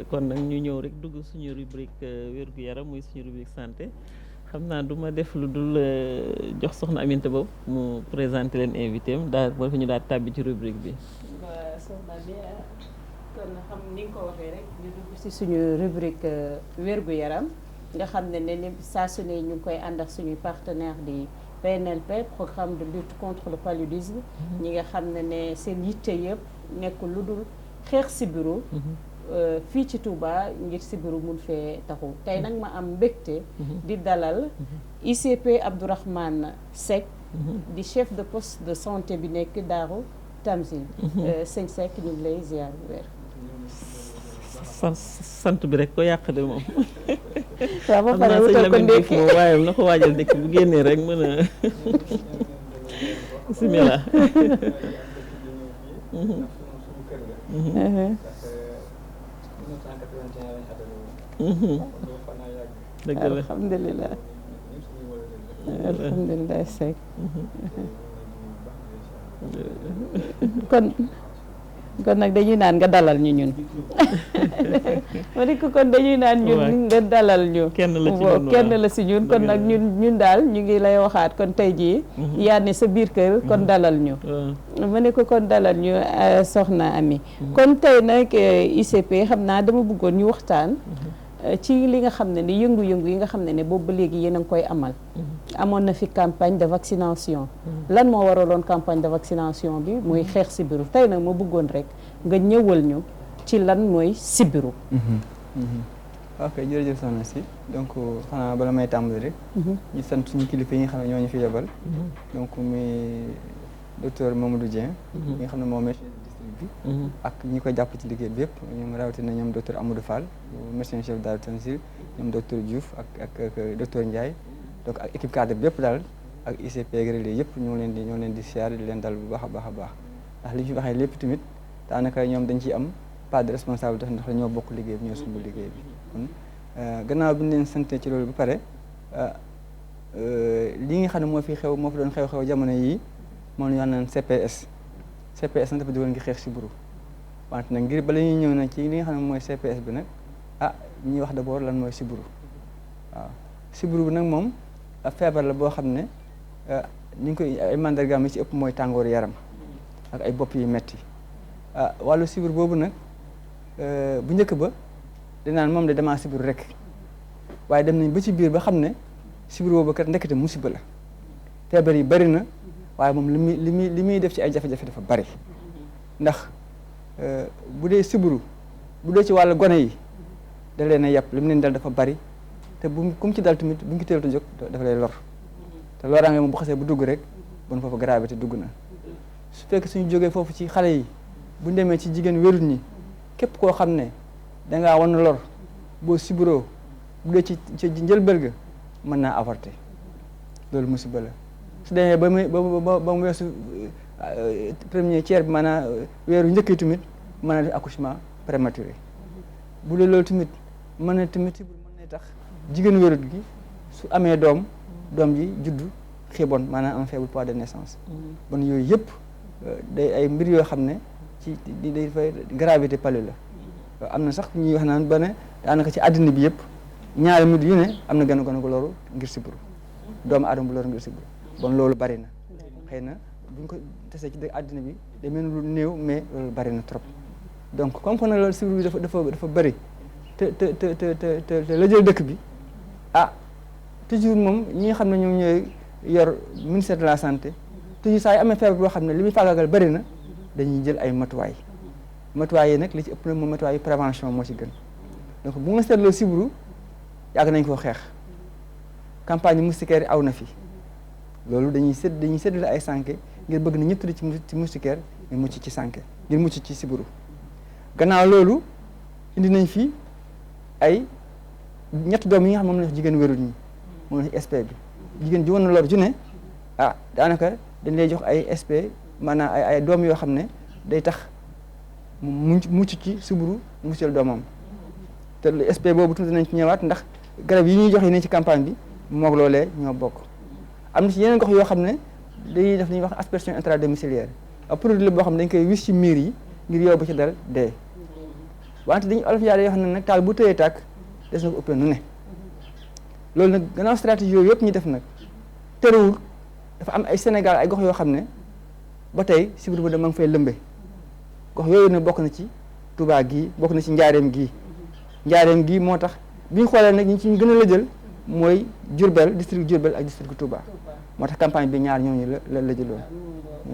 kon nag ñu ñëw rek dugg suñu rubrique wérgu yaram muy suñu rubrique santé xam naa du ma def lu dul jox soxna Aminta boobu mu présenté leen invité am daal boo fi ñu daal tàbbi ci rubrique bi. waaw soxna bi kon xam ni nga ko waxee rek ñu dugg ci suñu rubrique wérgu yaram nga xam ne ne saa su ne ñu ngi koy ànd ak suñuy partenaire di PNLP programme de lutte contre le paludisme. ñi nga xam ne seen yitte yëpp nekkul lu dul xeex sibiru fii ci Touba ngir sibiru mun fee taxu tey nag ma am mbégte di dalal ICP Abdourahmane Seck di chef de poste de santé bi nekk Daaru Tanzil sëñ Seck ñu ngi lay ziar bu wér sant bi rek ko yàq de moom waaw ba pare wutal ko ndékki moom waaye na ko waajal ndékki bu génnee rek mën a bismillah dëgg la alhamdulilah alhamdulilah Seck kon nag dañuy naan nga dalal ñu ñun ma ne ko kon dañuy naan ñun nga dalal ñu kenn la si ñun kon nag ñun daal ñu ngi lay waxaat kon tey jii yaa ne sa biir kër kon dalal ñu ma ne ko kon dalal ñu soxna Ami kon tey nag ICP xam naa dama bëggoon ñu waxtaan ci li nga xam ne ni yëngu-yëngu yi nga xam ne boobu ba léegi yéen a ngi koy amal amoon na fi campagne de vaccination lan moo waraloon campagne de vaccination bi muy xeex sibiru tey nag ma bëggoon rek nga ñëwal ñu ci lan mooy sibiru ok jërëjëf soxna si donc xanaa bala may tàmbali rek ñu sant suñu kilifa yi nga xam ne ñoo ñu fi yebal donc muy docteur Mamadou Dieng yi nga xam ne moom médecin district bi ak ñi ko jàpp ci liggéey bi yëpp ñoom rawatina ñoom docteur Amadou Fall médecin chef Daaru Tanzil ñoom docteur Diouf ak docteur Ndiaye donc ak équipe cadre bi yëpp daal ak ICP relais yëpp ñoo leen di siyaar di leen dal bu baax a baax a baax ndax li ñu fi waxee lépp tamit daanaka ñoom dañ ciy am pas de responsabilité ndax dañoo bokk liggéey bi ñoo sumb liggéey bi kon gannaaw bi ñu leen sante ci loolu ba pare li nga xam ne moo fi doon xew-xew jamono yii moom la ñu wax naan CPS nag dafa dugal ngir xeex sibiru wante nag ngir bala ñuy ñëw nag ci li nga xam ne mooy CPS bi nag ñuy wax d'abord lan mooy sibiru waaw sibiru bi nag moom feebar la boo xam ne ñu ngi koy ay mandargaam yi ci ëpp mooy tàngooru yaram ak ay bopp yu metti wàllu sibiru boobu nag bu njëkk ba dinaan moom de damaa sibiru rek waaye dem nañ ba ci biir ba xam ne sibiru boobu kat ndekete musiba la feebar yi bari na waaye moom li muy def ci ay jafe-jafe dafa bari ndax bu dee sibiru bu dee ci wàllu gone yi da leen a yàpp li mu leen dal dafa bari te kum ci dal tamit bu ñu ko teelatu jóg dafa lay lor te loraange moom bu xasee bu dugg rek bon foofu gravité dugg na su fekk suñu jógee foofu ci xale yi bu ñu demee ci jigéen wérut ñi képp koo xam ne dangaa wan lor boo sibiroo bu dee ci njëlbéen ga mën naa avorter loolu musiba la su demee ba mu weesu premier tiers bi maanaam weeru njëkk yi tamit mën na def accouchement prématuré bu dee loolu tamit mën na tamit sibir mën na tax jigéen wérut gi su amee doom ji juddu xiibon maanaam un faible poids de naissance bon yooyu yëpp day ay mbir yoo xam ne ci day fay gravité palu la am na sax ñuy wax naan ba ne daanaka ci àddina bi yëpp ñaari minute yu ne am na gën a loru ngir sibiru doomu aadama bu loru ngir sibiru bon loolu bari na xëy na buñ ko tesee ci àddina bi day mel lu néew mais loolu bari na trop donc comme que nag loolu sibiru bi dafa bari te la jël dëkk bi toujours moom ñi nga xam ne ñoom ñooy yor ministère de la santé toujours saa yu amee feebar boo xam ne li muy faagaagal bari na dañuy jël ay matuwaay yi nag li ci ëpp na moom matuwaay prévention moo ci gën donc bu nga seetloo sibiru yàgg nañ koo xeex campagne moustiquaire yi aw na fi loolu dañuy séddale ay sànke ngir bëgg na ñëpp tëdd ci moustiquaire ñu mucc ci sànke ngir mucc ci sibiru gannaaw loolu indi nañ fi ay ñetti doom yi nga xam moom la wax jigéen wérul ñi moom la SP bi jigéen ju woon na lor ju ne daanaka dañ lay jox ay SP maanaam ay doom yoo xam ne day tax mu mucc ci sibiru muccal doomam te SP boobu tuuti nañ ci ñëwaat ndax garab yi ñuy jox yi ne ci campagne bi moog loolee ñoo bokk am na ci yeneen gox yoo xam ne dañuy def li ñuy wax aspersion intradomiciliaire ab produit la boo xam ne dañ koy wis ci miir yi ngir yow ba ci dal dee wante dañuy olof yàlla yoo xam ne nag taal bu tëyee tàkk des na ko ëppee nu ne loolu nag gannaaw stratégie yooyu yëpp ñu def nag terewul dafa am ay Sénégal ay gox yoo xam ne ba tey sibiru ba da ma ngi fay lëmbe gox yooyu nag bokk na ci Touba gii bokk na ci Njaareem gii moo tax bi ñu xoolee nag ñi ci gën a la jël mooy Diourbel district Diourbel ak district Touba moo tax campagne bi ñaar ñooñu la jëloon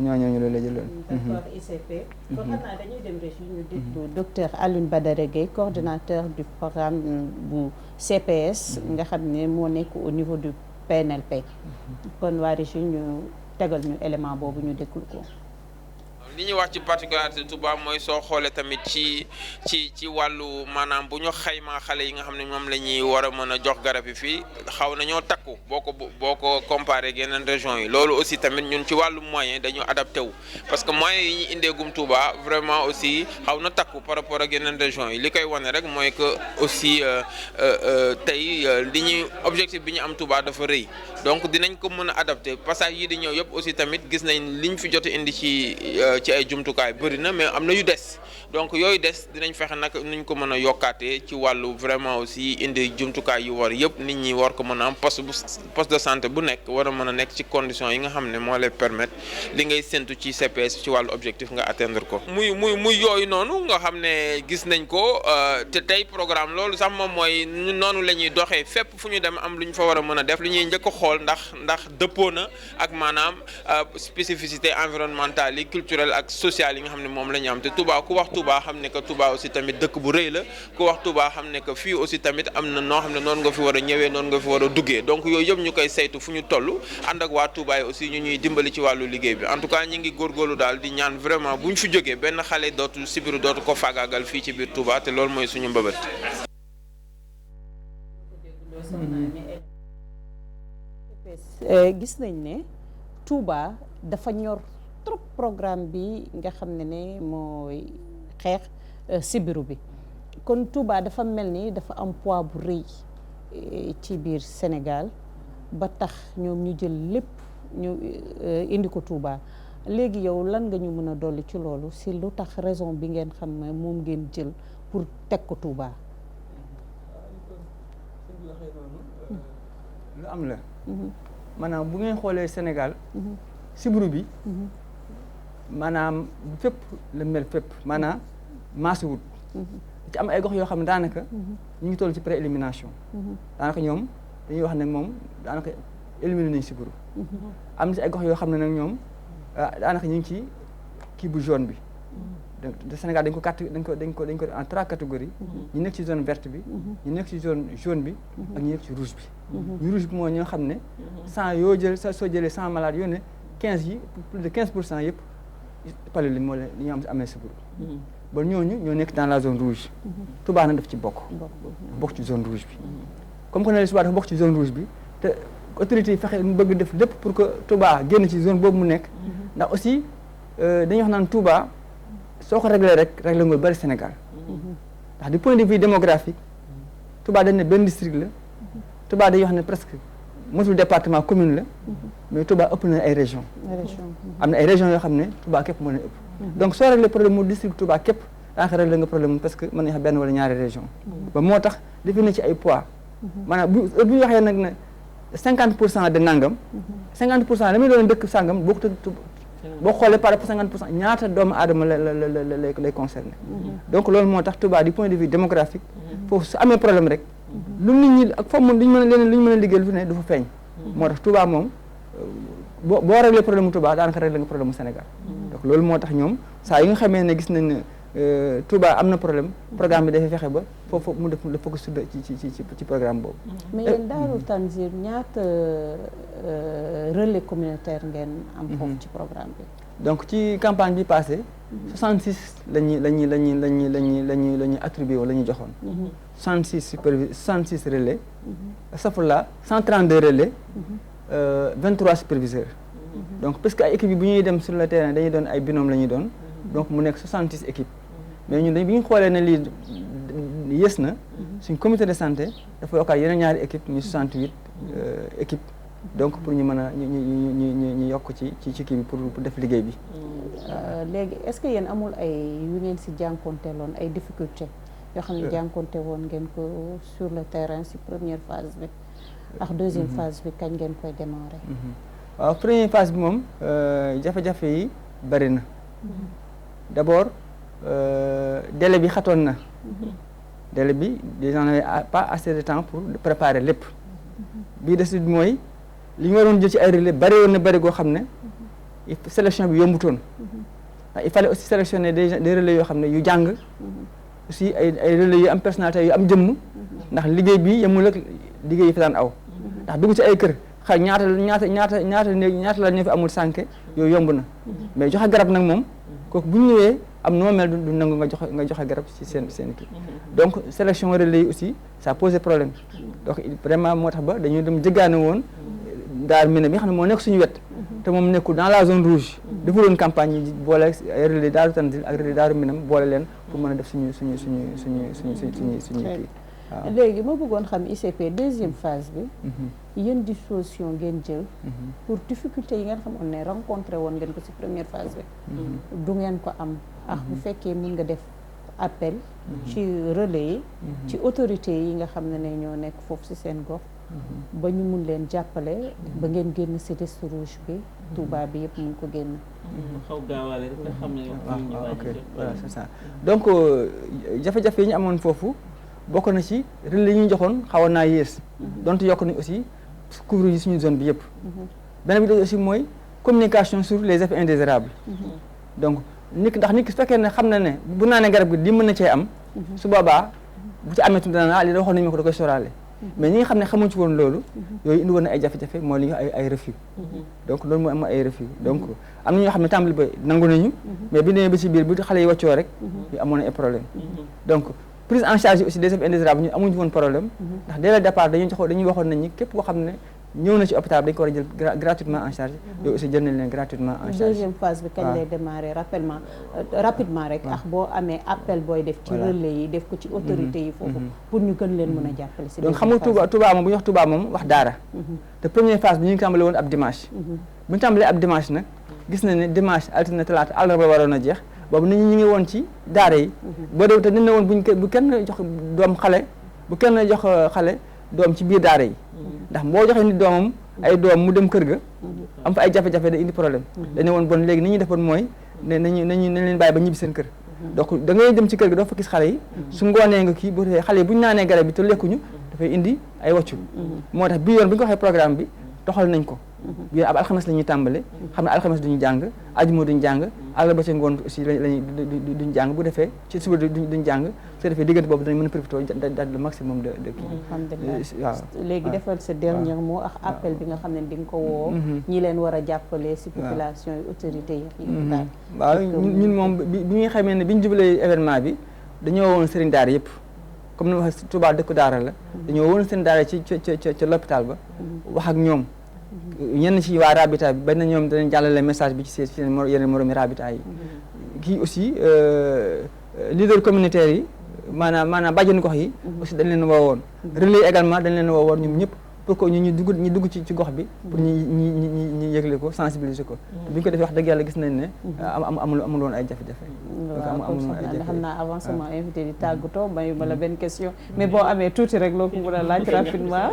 ñooñu la jëloon. d'accord ICP. kon xam naa dañuy dem région ñu déglu docteur Alioune Badara Gueye coordonnateur du programme bu CPS nga xam ne moo nekk au niveau du PNLP kon waa région ñu tegal ñu élément boobu ñu déglu ko. li ñuy wax ci particularité Touba mooy soo xoolee tamit ci wàllu maanaam bu ñu xaymaa xale yi nga xam ne moom la ñuy war a mën a jox garab yi fii xaw nañoo takku boo ko comparé ak yeneen régions yi loolu aussi tamit ñun ci wàllu moyen dañu adapté wu parce que moyens yi ñu indeegum Touba vraiment aussi xaw na takku par rapport ak yeneen régions yi li koy wane rek mooy que aussi tey li ñuy objectif bi ñu am Touba dafa rëy donc dinañ ko mën a adapté passage yi di ñëw yëpp aussi tamit gis nañ liñ fi jot a indi ci ay jumtukaay bëri na mais am na yu des donc yooyu des dinañ fexe nag nuñ ko mën a yokkaatee ci wàllu vraiment aussi indi jumtukaay yu war yëpp nit ñi war ko mën a am poste de santé bu nekk war a mën a nekk ci conditions yi nga xam ne moo lay permettre li ngay séntu ci CPS ci wàllu objectif nga atteindre ko. muy yooyu noonu nga xam ne gis nañ ko te tey programme loolu sax moom mooy noonu la ñuy doxee fépp fu ñu dem am lu ñu fa war a mën a def li ñuy njëkk a xool ndax dëppoo na ak maanaam spécificité environnementale yi culturelle ak sociale yi nga xam ne moom la ñu am te Touba ku wax Touba xam ne que Touba aussi tamit dëkk bu rëy la ku wax Touba xam ne que fii aussi tamit am na noo xam ne noonu nga fi war a ñëwee noonu nga fi war a duggee donc yooyu yëpp ñu koy saytu fu ñu toll ànd ak waa Touba yi aussi ñu ñuy dimbali ci wàllu liggéey bi en tout cas ñi ngi góorgóorlu daal di ñaan vraiment bu ñu fi jógee benn xale dootu sibiru dootu ko faagaagal fii ci biir Touba te loolu mooy suñu mbëbët. gis nañ ne Touba dafa ñor trop programme bi nga xam ne mooy xeex sibiru bi kon Touba dafa mel ni dafa am poids bu rëy ci biir Sénégal ba tax ñoom ñu jël lépp ñu indi ko Touba léegi yow lan nga ñu mën a dolli ci loolu si lu tax raison bi ngeen xam ne moom ngeen jël pour teg ko Touba. lu am la. maanaam bu ngeen xoolee Sénégal. sibiru bi. maanaam fépp la mel fépp maanaam maasi wut ci am ay gox yoo xam ne daanaka ñu ngi toll ci pré-élimination daanaka ñoom dañuy wax ne moom daanaka éliminé nañ sibiru am na ci ay gox yoo xam ne nag ñoom daanaka ñu ngi ci kii bu jaune bi donc Sénégal dañ ko en 3 catégories ñu nekk ci zone verte bi ñu nekk ci zone jaune bi ak ñu nekk ci rouge bi ñu rouge bi mooy ñoo xam ne 100 yoo jël soo jëlee 100 malades yoo ne 15 yi plus de 15% yëpp pale li moo leen li ñu am amee sibiru ba ñooñu ñoo nekk dans la zone rouge Touba nag daf ci bokk ci zone rouge bi comme que ne Touba dafa bokk ci zone rouge bi te autorités yi fexe mu bëgg def lépp pour que Touba génn ci zone boobu mu nekk ndax aussi dañuy wax naan Touba soo ko réglé rek réglé nga lu bari Sénégal ndax du point de vue démographique Touba dañ ne benn district la Touba dañuy wax ne presque mosul département commune la mais Touba ëpp na ay région am na ay régions yoo xam ne Touba képp moo leen ëpp donc soo réglé problème mu district Touba képp daanaka réglé nga problème parce que mën nañu wax benn wala ñaari région ba moo tax defi na ci ay poids maanaam bu ñu waxee nag ne 50% de nangam 50% la muy doon dëkk sàngam boo xoolee par rapport 50% ñaata doomu aadama lay concerné donc loolu moo tax Touba du point de vue démographique foofu su amee problème rek lu nit ñi ak foofu moom lu ñu mën a leneen lu ñu mën a liggéey lu ne du fa feeñ moo tax Touba moom boo réglé problème mu Touba daanaka réglé nga problème mu Sénégal donc loolu moo tax ñoom saa yi nga xamee ne gis nañ ne Touba am na problème programme bi dafay fexe ba foofu mu def le focus ci programme boobu. mais yéen Daaru Tanzil ñaata relais communautaire ngeen am foofu ci programme bi. donc ci campagne bi passé 66 la ñuy attribué woon la ñuy joxoon. 66 relais. safula 132 relais. 23 superviseurs. donc parce que ay équipes yi bu ñuy dem sur le terrain dañuy doon ay binôme la ñuy doon. donc mu nekk 66 équipes. mais ñun bi ñu xoolee ne lii yées na. suñ comité de santé dafa yokkaat yeneen ñaari équipes ñu 68 équipes. donc pour ñu mën a ñu yokk ci kii bi pour def liggéey bi. léegi est-ce que yéen amul ay yu ngeen si jànkoonteeloon ay difficultés yoo xam ne jànkonte woon ngeen ko sur le terrain ci première phase bi ak deuxième phase bi kañ ngeen koy démarrer. waaw première phase bi moom jafe-jafe yi bari na d'abord délai bi xatoon na délai bi les gens n'avaient pas assez de temps pour préparer lépp bii des mooy li ñu waroon jël ci ay relais bari woon na bari goo xam ne sélection bi yombutoon ndax il fallait aussi sélectionner des relais yoo xam ne yu jàng aussi ay relais yu am personnalité yu am jëmm ndax liggéey bi yemul ak liggéey yi fi daan aw ndax dugg ci ay kër xay ñaata la ñu fi amul sànke yooyu yomb na mais joxe garab nag moom kooku bu ñu ñëwee am noo mel du nangu nga joxe garab ci seen kii donc sélection relais yi aussi ça posait problème donc vraiment moo tax ba dañu dem jëggaane woon Daaru Minam bi nga xam ne moo nekk suñu wet te moom nekkul dans la zone rouge defuloon campagne yi boole ay relais Daaru Tanzil ak relais Daaru Minam boole leen pour mën a def suñu kii waaw. léegi ma bëggoon xam ICP deuxième phase bi yéen disposition ngeen jël pour difficulté yi ngeen xamoon ne rencontré woon ngeen ko ci première phase bi du ngeen ko am bu fekkee mën nga def appel ci relais yi ci autorités yi nga xam ne ñoo nekk foofu ci seen gox ba ñu mun leen jàppale ba ngeen génn ci liste rouge bi Touba bi yëpp mun ko génn xaw gaawaale rek nga xam ne ok voilà c'est ça donc jafe-jafe yi ñu amoon foofu bokk na ci relais yi ñu joxoon xawoon naa yées donte yokk nañ aussi couvre yi suñu zone bi yëpp beneen bi aussi mooy communication sur les effets indésirables donc nit ki su fekkee ne xam na ne bu naanee garab gi di mën na cee am su boobaa bu ci amee tuuti dana li da waxoon nañu ma ko da koy soraale mais ñi nga xam ne xamuñ ci woon loolu yooyu indi woon na ay jafe-jafe mooy li ñu ay refus donc loolu mooy am ay refus donc am na ñoo xam ne tàmbali ba nangu nañu mais bi demee ba ci biir bu xale yi wàccoo rek ñu amoon ay problème donc prise en charge aussi des effets indésirables ñu amuñu woon problème ndax dès le départ dañuy waxoon nañ ñi képp koo xam ne ñëw na ci hôpital dañ ko war a jël gratuitement en charge yooyu aussi jël nañ leen gratuitement en charge. deuxième phase bi kañ lay démarrer rapidement rek ak boo amee appel booy def ci relais yi def ko ci autorités yi foofu pour ñu gën leen mën a jàppale si donc xam nga Touba moom bu ñu wax Touba moom wax daara te première phase bi ñu ngi tàmbale woon ab dimanche bu ñu tàmbalee ab dimanche nag gis na ne dimanche altine talaata àllarba waroon a jeex boobu nit ñi ñu ngi woon ci daara yi boo dee te nit ne woon bu kenn jox doom xale bu kenn jox xale doom ci biir daara yi ndax boo joxee nit doomam ay doom mu dem kër ga am fa ay jafe-jafe da indi problème dañu woon bon léegi ni ñuy defoon mooy ne nañ leen bàyyi ba ñibbi seen kër donc da ngay dem ci kër ga doo fa gis xale yi su ngoonee nga kii bu dee xale yi bu ñu naanee garab bi te lekkuñu dafay indi ay wàccu moo tax bii yoon bi ñu ko waxee programme bi doxal nañ ko bii ab alxames la ñuy tàmbale xam ne alxames duñu jàng ajuma duñu jàng àllarba ca ngoon aussi lañuy duñu jàng bu defee ci suba duñu jàng su defee diggante boobu dañ mën a profité daal le maximum de kii alhamdulilah waaw léegi defal sa dernier mot ak appel bi nga xam ne di nga ko woo ñi leen war a jàppale si population yi autorité yi waaw ñun moom bi ñuy xamee ne bi ñu jubalee événement bi dañoo woon sëriñ daara yëpp comme ni ma waxee Touba dëkku daara la dañoo woon sëriñ daara ci ca l'hôpital ba wax ak ñoom ñenn ci waa Rabita bi bañ na ñoom danañ jàllale message bi ci seen yeneen moromi Rabita yi kii aussi leader communautaire yi maanaam bàjjenu gox yi aussi dañ leen woowoon relais également dañ leen woowoon ñoom ñëpp pour que ñu dugg ci gox bi pour ñu yëgle ko sensibiliser ko bi ñu ko defee wax dëgg yàlla gis nañ ne amul woon ay jafe-jafe xam naa avancement invité di tàggatoo mayu ma la benn question mais boo amee tuuti rek loo ko mën a laaj rapidement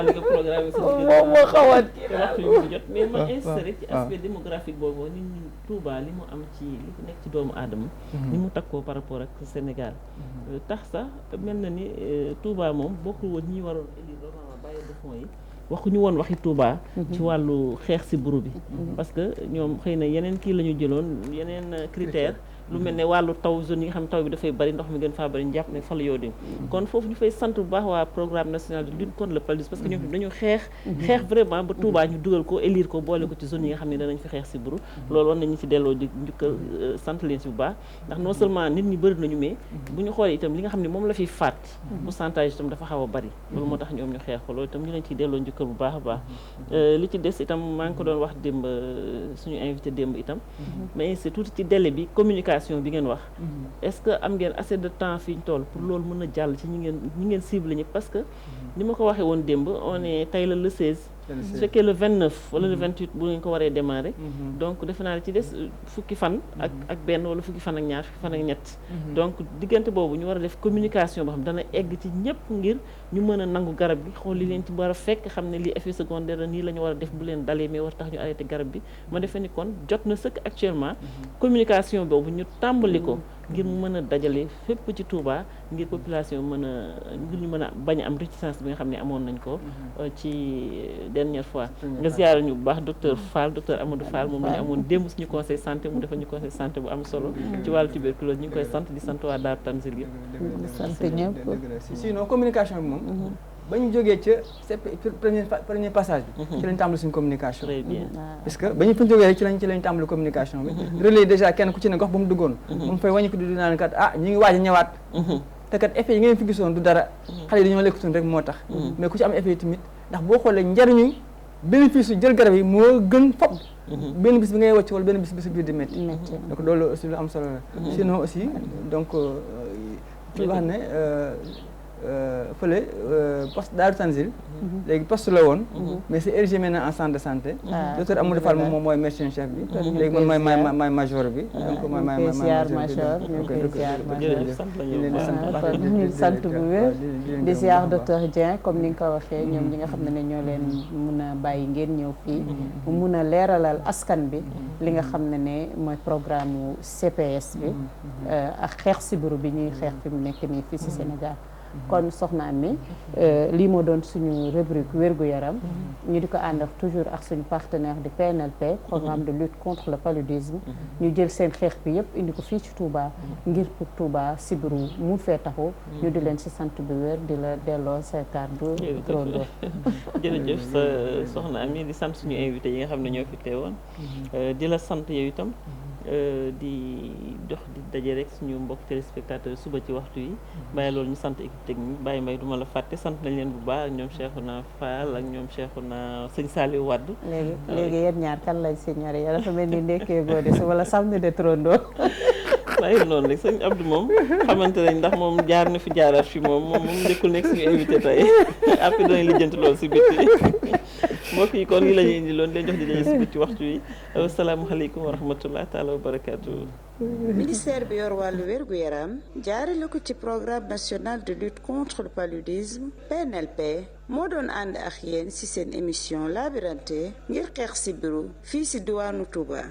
moo xawoon mais ma inséré ci aspect démographique boobu nit ñi Touba li mu am ci li nekk ci doomu aadama ni mu takkoo par rapport ak Sénégal tax sax mel na ni Touba moom bokkul woon ñi waroon élire normalement bailleurs de fonds yi waxuñu woon waxi Touba ci wàllu xeex si buru bi parce que ñoom xëy na yeneen kii la ñu jëloon yeneen critère lu mel ne wàllu taw zone yi nga xam ne taw bi dafay bari ndox mi gën faa bari ñu jàpp ne fa la yoo di kon foofu ñu fay sant bu baax waa programme national de lutte contre le paludisme parce que ñoom dañu xeex vraiment ba Touba ñu dugal ko élire ko boole ko ci zone yi nga xam ne danañ fi xeex si buru loolu war nañu ci delloo di njukkal sant leen si bu baax ndax non seulement nit ñi bëri nañu mais bu ñu xoolee itam li nga xam ne moom la fiy faat pourcentage itam dafa xaw a bari loolu moo tax ñoom ñu xeex ko loolu itam ñu leen ciy delloo njukkal bu baax a baax li ci des itam maa ngi ko doon wax démb suñu invité démb itam mais c'est tuuti ci délai bi communication bi ngeen wax est-ce que am ngeen assez de temps fi ñu toll pour loolu mën a jàll ci ñi ngeen cible ñi parce que ni ma ko waxee woon démb on est tey la le 16 su fekkee le 29 wala le 28 bu ngeen ko waree démarrer donc defe naa ci des fukki fan ak benn wala fukki fan ak ñaar fukki fan ak ñett donc diggante boobu ñu war a def communication boo xam dana egg ci ñëpp ngir ñu mën a nangu garab bi xool li leen ci war a fekk xam ne lii effet secondaire la nii la ñu war a def bu leen dalee mais war tax ñu arrêté garab bi ma defee ni kon jot na sëkk actuellement communication boobu ñu tàmbali ko ngir mu mën a dajale fépp ci Touba ngir population mën a ngir ñu mën a bañ a am réticence bi nga xam ne amoon nañ ko ci dernière fois nga ziyaare ñu bu baax docteur Fall docteur Amadou Fall moom la ñu amoon démb suñu conseil santé mu defal ñu conseil santé bu am solo ci wàllu tuberculose ñu ngi koy sant di sant waa Daaru Tanzil yëpp sant ñëpp sinon communication bi moom ba ñu jógee ca premier passage bi ci lañ tàmbali suñu communication très bien parce que ba ñu fa jógee rek ci lañ tàmbali communication bi relais déjà kenn ku ci ne gox ba mu duggoon mu fay wàññi ko di naan kat ñu ngi waaj a ñëwaat te kat effet yi ngeen fi gisoon du dara xale yi dañoo lekkutoon rek moo tax mais ku ci am effet yi tamit ndax boo xoolee njariñu bénéfice yu jël garab yi moo gën fop benn bis bi ngay wàcc wala benn bis bi sa biir di métti donc loolu aussi lu am solo la sinon aussi donc ci wax ne fële poste Daaru Tanzil léegi poste la woon mais c'est érigé maintenant en centre de santé docteur Amadou Fall moom mooy médecin chef bi léegi man maay major bi donc ñu sant bu wér di ziar docteur Dieng comme ni nga ko waxee ñoom ñi nga xam ne ñoo leen mun a bàyyi ngeen ñëw fii mu mun a leeralal askan bi li nga xam ne mooy programme CPS bi ak xeex sibiru bi ñuy xeex fi mu nekk nii fii si Sénégal kon soxna Amy lii moo doon suñu rubrique wér-gu-yaram ñu di ko ànd ak toujours ak suñu partenaire di PNLP programme de lutte contre le paludisme ñu jël seen xeex bi yëpp indi ko fii ci Touba ngir pour Touba sibiru mu fee taxu ñu di leen ci sant bu wér di la delloo sa kàddu Trondo jërëjëf sa soxna Amy di sant suñu invité yi nga xam ne ñoo fi teewoon di la sant yow itam di dox di daje rek suñu mbokk téléspectateurs suba ci waxtu yi bàyyi loolu ñu sant équipe technique bàyyi mbay duma la fàtte sant nañ leen bu baax ak ñoom Cheikhouna Fall ak ñoom Cheikhouna sëñ Saliou Wade léegi yéen ñaar kan lañ si ñore ya dafa mel ni ndekkee goode su wala samedi de Trondo bàyyi noonu rek sëñ Abdou moom xamante nañ ndax moom jaar na fi jaaraat fi moom njëkkul nekk suñu invité tey après danañ lijjanti loolu si bitti mbokk yi kon lii la ñuy indi loon leen jox di daje si bitti waxtu wi asalaamaaleykum wa rahmatullah taala wa barakaatu. ministère bi yor wàllu wér-gu-yaram jaarale ko ci programme national de lutte contre le paludisme PNLP moo doon ànd ak yéen ci seen émission Labirante ngir xeex sibiru fii ci diwaanu Touba.